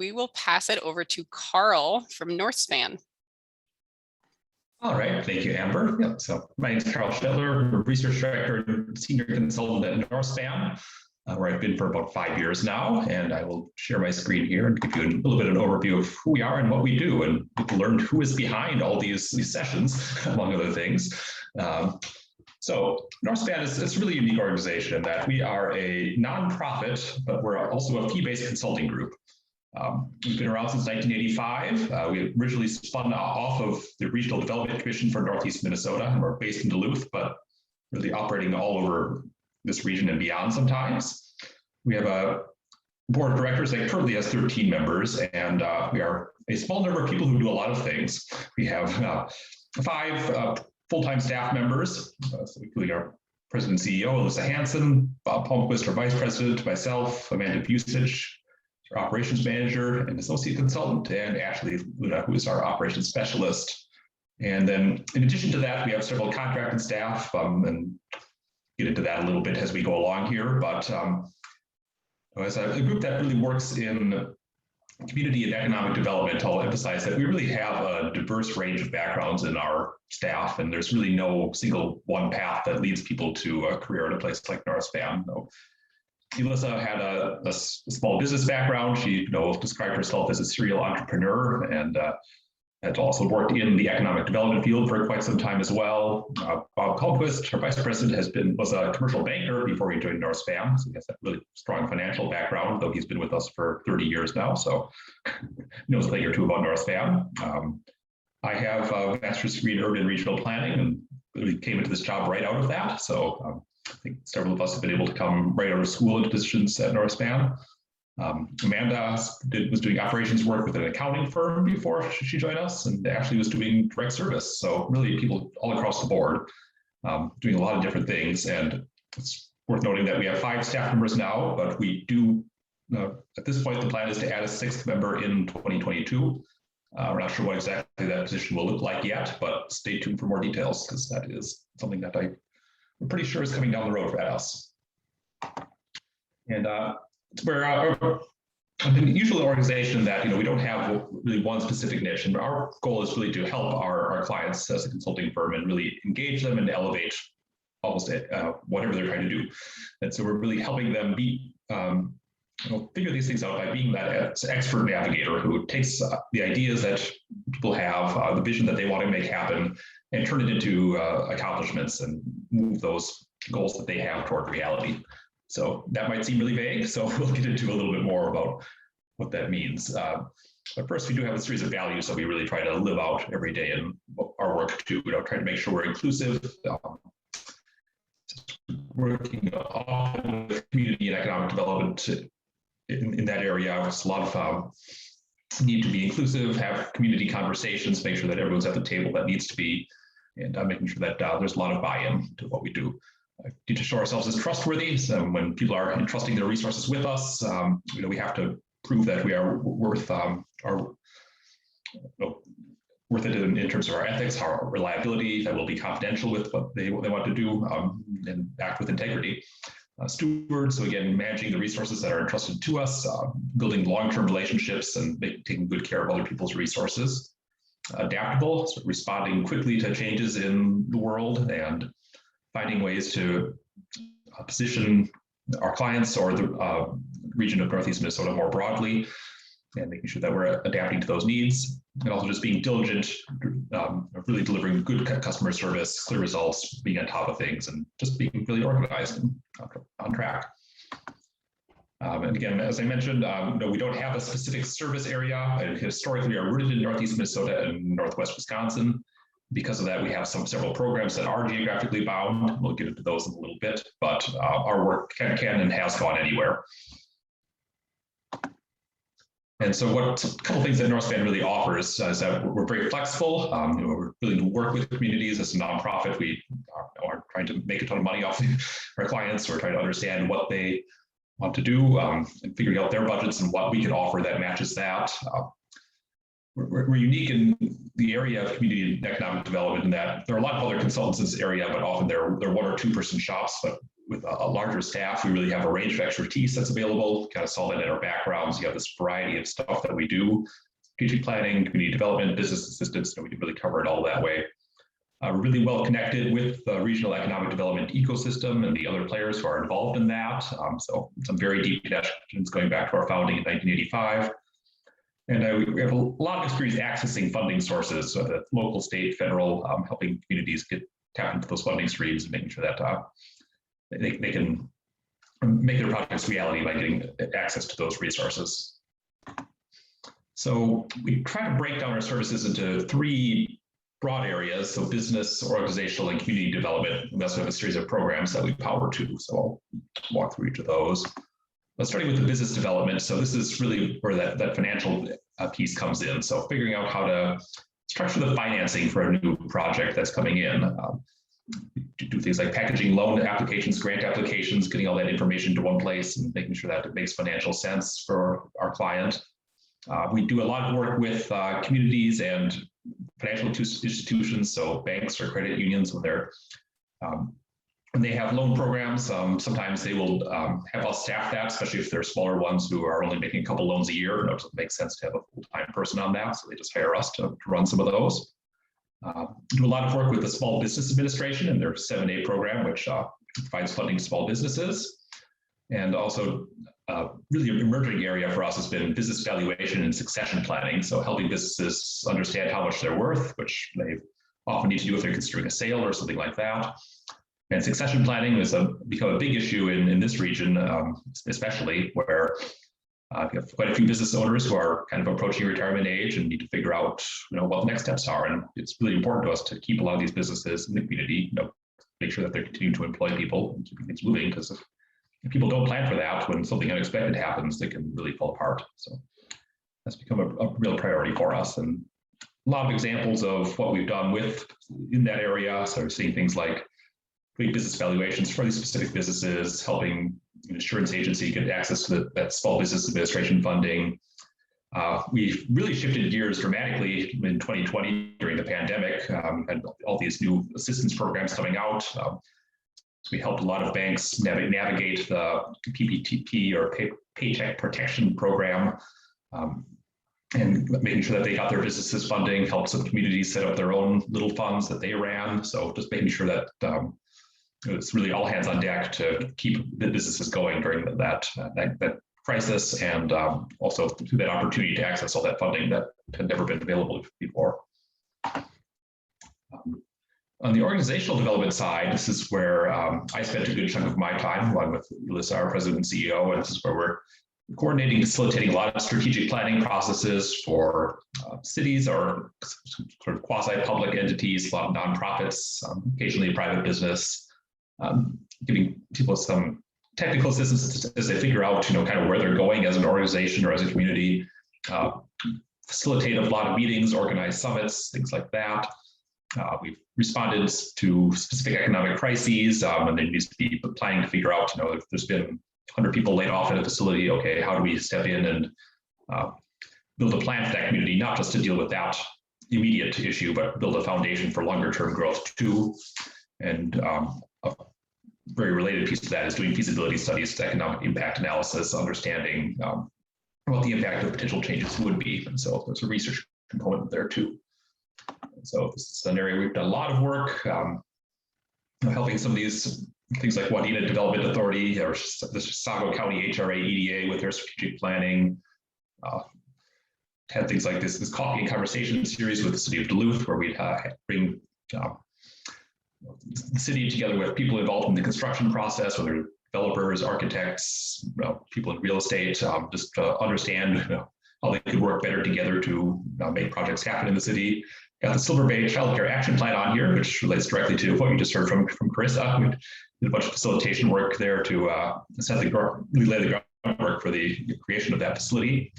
we will pass it over to Carl from Northspan. All right, thank you, Amber. Yep. So my name is Carl Schnettler, Research Director and Senior Consultant at Northspan, where I've been for about 5 years now. And I will share my screen here and give you a little bit of an overview of who we are and what we do, and learn who is behind all these sessions, among other things. So Northspan is a really unique organization in that we are a nonprofit, but we're also a fee-based consulting group. We've been around since 1985. We originally spun off of the Regional Development Commission for Northeast Minnesota, and we're based in Duluth, but really operating all over this region and beyond sometimes. We have a board of directors that currently has 13 members, and we are a small number of people who do a lot of things. We have 5 full-time staff members, including our President and CEO, Alyssa Hansen, Bob Palmquist, our Vice President, myself, Amanda Busich, our Operations Manager and Associate Consultant, and Ashley Luna, who is our Operations Specialist. And then in addition to that, we have several contracted staff, and get into that a little bit as we go along here. But as a group that really works in community and economic development, I'll emphasize that we really have a diverse range of backgrounds in our staff, and there's really no single one path that leads people to a career in a place like Northspan. Alyssa had a small business background. She described herself as a serial entrepreneur, and had also worked in the economic development field for quite some time as well. Bob Palmquist, her vice president, was a commercial banker before he joined Northspan, so he has that really strong financial background, though he's been with us for 30 years now, so knows a thing or two about Northspan. I have a master's degree in urban regional planning, and really came into this job right out of that. So I think several of us have been able to come right out of school into positions at Northspan. Amanda was doing operations work with an accounting firm before she joined us, and Ashley was doing direct service. So really people all across the board doing a lot of different things. And it's worth noting that we have 5 staff members now, but we do, at this point, the plan is to add a 6th member in 2022. We're not sure what exactly that position will look like yet, but stay tuned for more details, because that is something that I'm pretty sure is coming down the road for us. And we're an usual organization that we don't have really one specific niche, and our goal is really to help our clients as a consulting firm and really engage them and elevate almost whatever they're trying to do. And so we're really helping them figure these things out by being that expert navigator who takes the ideas that people have, the vision that they want to make happen, and turn it into accomplishments and move those goals that they have toward reality. So that might seem really vague, so we'll get into a little bit more about what that means. But first, we do have a series of values that we really try to live out every day in our work too. Try to make sure we're inclusive, working often with community and economic development in that area. There's a lot of need to be inclusive, have community conversations, make sure that everyone's at the table that needs to be, and making sure that there's a lot of buy-in to what we do. Need to show ourselves as trustworthy. So when people are entrusting their resources with us, we have to prove that we are worth it in terms of our ethics, our reliability, that we'll be confidential with what they want to do, and act with integrity. Stewards, so again, managing the resources that are entrusted to us, building long-term relationships, and taking good care of other people's resources. Adaptable, so responding quickly to changes in the world, and finding ways to position our clients or the region of Northeast Minnesota more broadly, and making sure that we're adapting to those needs, and also just being diligent, really delivering good customer service, clear results, being on top of things, and just being really organized and on track. And again, as I mentioned, we don't have a specific service area, and historically we are rooted in Northeast Minnesota and Northwest Wisconsin. Because of that, we have several programs that are geographically bound. We'll get into those in a little bit, but our work can and has gone anywhere. And so what a couple of things that Northspan really offers is that we're very flexible. We're willing to work with communities as a nonprofit. We are trying to make a ton of money off our clients. We're trying to understand what they want to do, and figuring out their budgets and what we can offer that matches that. We're unique in the area of community and economic development in that there are a lot of other consultants in this area, but often they're 1 or 2 person shops. But with a larger staff, we really have a range of expertise that's available, kind of saw that in our backgrounds. You have this variety of stuff that we do, strategic planning, community development, business assistance, and we can really cover it all that way. We're really well connected with the regional economic development ecosystem and the other players who are involved in that. So some very deep connections going back to our founding in 1985. And we have a lot of experience accessing funding sources, so the local, state, federal, helping communities tap into those funding streams and making sure that they can make their projects reality by getting access to those resources. So we try to break down our services into 3 broad areas, so business, organizational, and community development. And that's we have a series of programs that we power to. So I'll walk through each of those. But starting with the business development, so this is really where that financial piece comes in. So figuring out how to structure the financing for a new project that's coming in. Do things like packaging loan applications, grant applications, getting all that information to one place and making sure that it makes financial sense for our client. We do a lot of work with communities and financial institutions, so banks or credit unions when they have loan programs. Sometimes they will have us staff that, especially if they're smaller ones who are only making a couple loans a year. It doesn't make sense to have a full-time person on that, so they just hire us to run some of those. Do a lot of work with the Small Business Administration and their 7A program, which provides funding to small businesses. And also, really an emerging area for us has been business valuation and succession planning. So helping businesses understand how much they're worth, which they often need to do if they're considering a sale or something like that. And succession planning has become a big issue in this region, especially where you have quite a few business owners who are kind of approaching retirement age and need to figure out, what the next steps are. And it's really important to us to keep a lot of these businesses in the community, make sure that they're continuing to employ people and keeping things moving, because if people don't plan for that, when something unexpected happens, they can really fall apart. So that's become a real priority for us. And a lot of examples of what we've done in that area. So we're seeing things like doing business valuations for these specific businesses, helping an insurance agency get access to that Small Business Administration funding. We've really shifted gears dramatically in 2020 during the pandemic. Had all these new assistance programs coming out. We helped a lot of banks navigate the PPTP or Paycheck Protection Program, and making sure that they got their businesses funding, helped some communities set up their own little funds that they ran. So just making sure that it's really all hands on deck to keep the businesses going during that crisis, and also through that opportunity to access all that funding that had never been available before. On the organizational development side, this is where I spent a good chunk of my time, along with Melissa, our president and CEO, and this is where we're coordinating, facilitating a lot of strategic planning processes for cities or sort of quasi-public entities, a lot of nonprofits, occasionally private business, giving people some technical assistance as they figure out, kind of where they're going as an organization or as a community, facilitate a lot of meetings, organize summits, things like that. We've responded to specific economic crises, and there needs to be planning to figure out, if there's been 100 people laid off at a facility, okay, how do we step in and build a plan for that community, not just to deal with that immediate issue, but build a foundation for longer term growth too. And a very related piece to that is doing feasibility studies, economic impact analysis, understanding what the impact of potential changes would be. And so there's a research component there too. So this is an area we've done a lot of work, helping some of these things like Wadena Development Authority or the Chisago County HRA EDA with their strategic planning. Had things like this Coffee and Conversation series with the city of Duluth, where we'd bring the city together with people involved in the construction process, whether developers, architects, people in real estate, just to understand how they could work better together to make projects happen in the city. Got the Silver Bay Child Care Action Plan on here, which relates directly to what you just heard from Carissa. We did a bunch of facilitation work there to really lay the groundwork for the creation of that facility,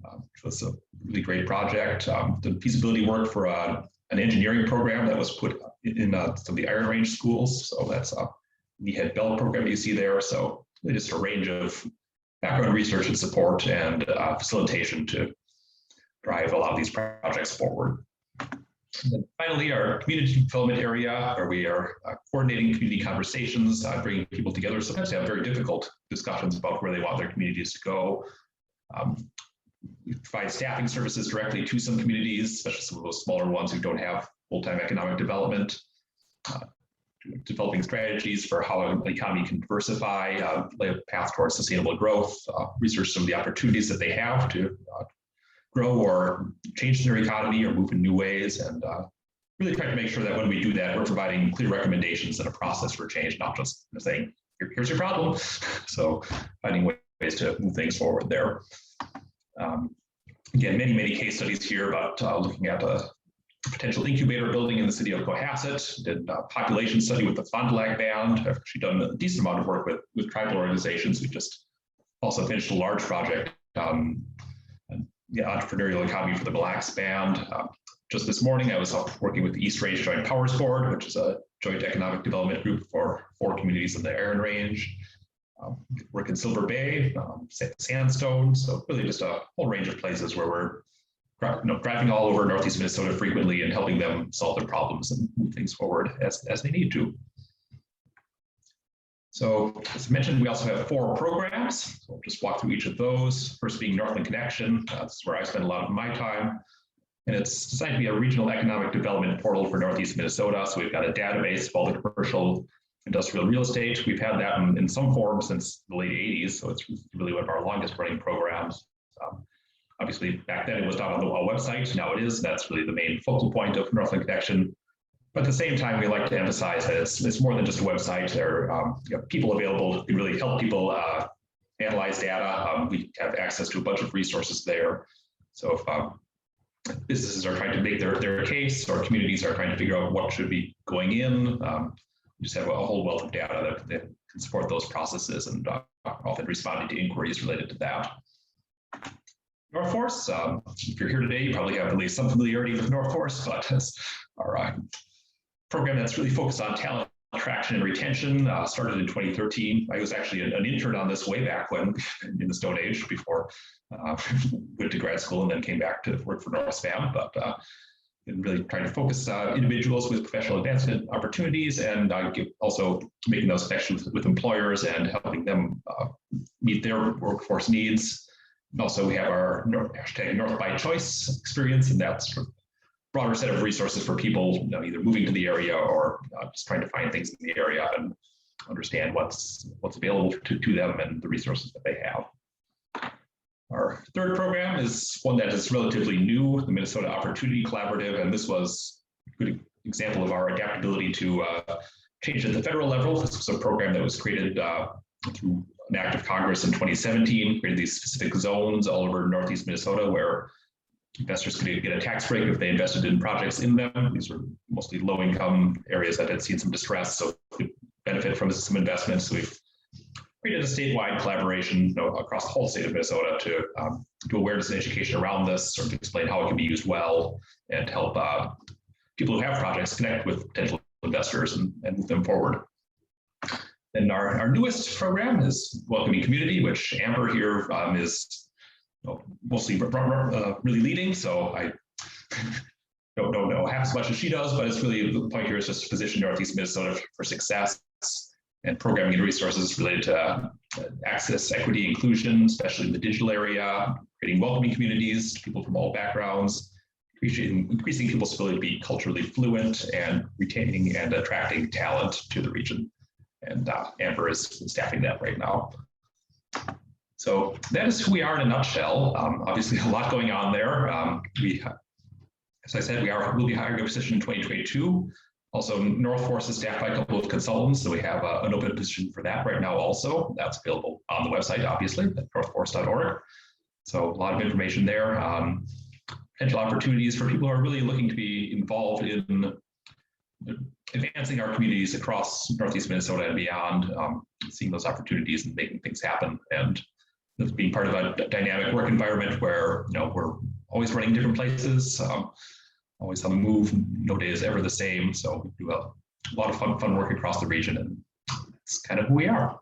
which was a really great project. The feasibility work for an engineering program that was put in some of the Iron Range schools. So that's the Head Bell program you see there. So just a range of background research and support and facilitation to drive a lot of these projects forward. And then finally, our community development area, where we are coordinating community conversations, bringing people together. Sometimes they have very difficult discussions about where they want their communities to go. We provide staffing services directly to some communities, especially some of those smaller ones who don't have full-time economic development. Developing strategies for how the economy can diversify, lay a path towards sustainable growth, research some of the opportunities that they have to grow or change their economy or move in new ways, and really try to make sure that when we do that, we're providing clear recommendations and a process for change, not just saying, here's your problem. So finding ways to move things forward there. Again, many case studies here about looking at a potential incubator building in the city of Cohasset, did a population study with the Fond du Lac Band. I've actually done a decent amount of work with tribal organizations. We just also finished a large project, the entrepreneurial economy for the Mille Lacs Band. Just this morning, I was working with the East Range Joint Powers Board, which is a joint economic development group for 4 communities in the Iron Range. Work in Silver Bay, Sandstone. So really just a whole range of places where we're driving all over Northeast Minnesota frequently and helping them solve their problems and move things forward as they need to. So as mentioned, we also have 4 programs. So we'll just walk through each of those. First being Northland Connection. That's where I spend a lot of my time. And it's designed to be a regional economic development portal for Northeast Minnesota. So we've got a database of all the commercial industrial real estate. We've had that in some form since the late 80s. So it's really one of our longest running programs. Obviously, back then it was not on the website. Now it is. That's really the main focal point of Northland Connection. But at the same time, we like to emphasize that it's more than just a website. There are people available to really help people analyze data. We have access to a bunch of resources there. So if businesses are trying to make their case, or communities are trying to figure out what should be going in, we just have a whole wealth of data that can support those processes, and often responding to inquiries related to that. NORTHFORCE, if you're here today, you probably have at least some familiarity with NORTHFORCE, but it's our program that's really focused on talent attraction and retention. Started in 2013. I was actually an intern on this way back when, in the Stone Age, before went to grad school and then came back to work for Northspan. But really trying to focus individuals with professional advancement opportunities, and also making those connections with employers and helping them meet their workforce needs. And also, we have our hashtag North by Choice experience, and that's a broader set of resources for people either moving to the area or just trying to find things in the area and understand what's available to them and the resources that they have. Our third program is one that is relatively new, the Minnesota Opportunity Collaborative, and this was a good example of our adaptability to change at the federal level. This was a program that was created through an act of Congress in 2017, created these specific zones all over Northeast Minnesota where investors could get a tax break if they invested in projects in them. These were mostly low-income areas that had seen some distress, so could benefit from some investments. So we've created a statewide collaboration across the whole state of Minnesota to do awareness and education around this, sort of explain how it can be used well, and help people who have projects connect with potential investors and move them forward. And our newest program is Welcoming Community, which Amber here is mostly really leading. So I don't know half as much as she does, but it's really the point here is just to position Northeast Minnesota for success, and programming and resources related to access, equity, inclusion, especially in the digital area, creating welcoming communities to people from all backgrounds, increasing people's ability to be culturally fluent, and retaining and attracting talent to the region. And Amber is staffing that right now. So that is who we are in a nutshell. Obviously, a lot going on there. As I said, we'll be hiring a position in 2022. Also, NORTHFORCE is staffed by a couple of consultants, so we have an open position for that right now also. That's available on the website, obviously, at northforce.org. So a lot of information there. Potential opportunities for people who are really looking to be involved in advancing our communities across Northeast Minnesota and beyond, seeing those opportunities and making things happen, and being part of a dynamic work environment where we're always running different places, always on the move. No day is ever the same. So we do a lot of fun work across the region, and it's kind of who we are.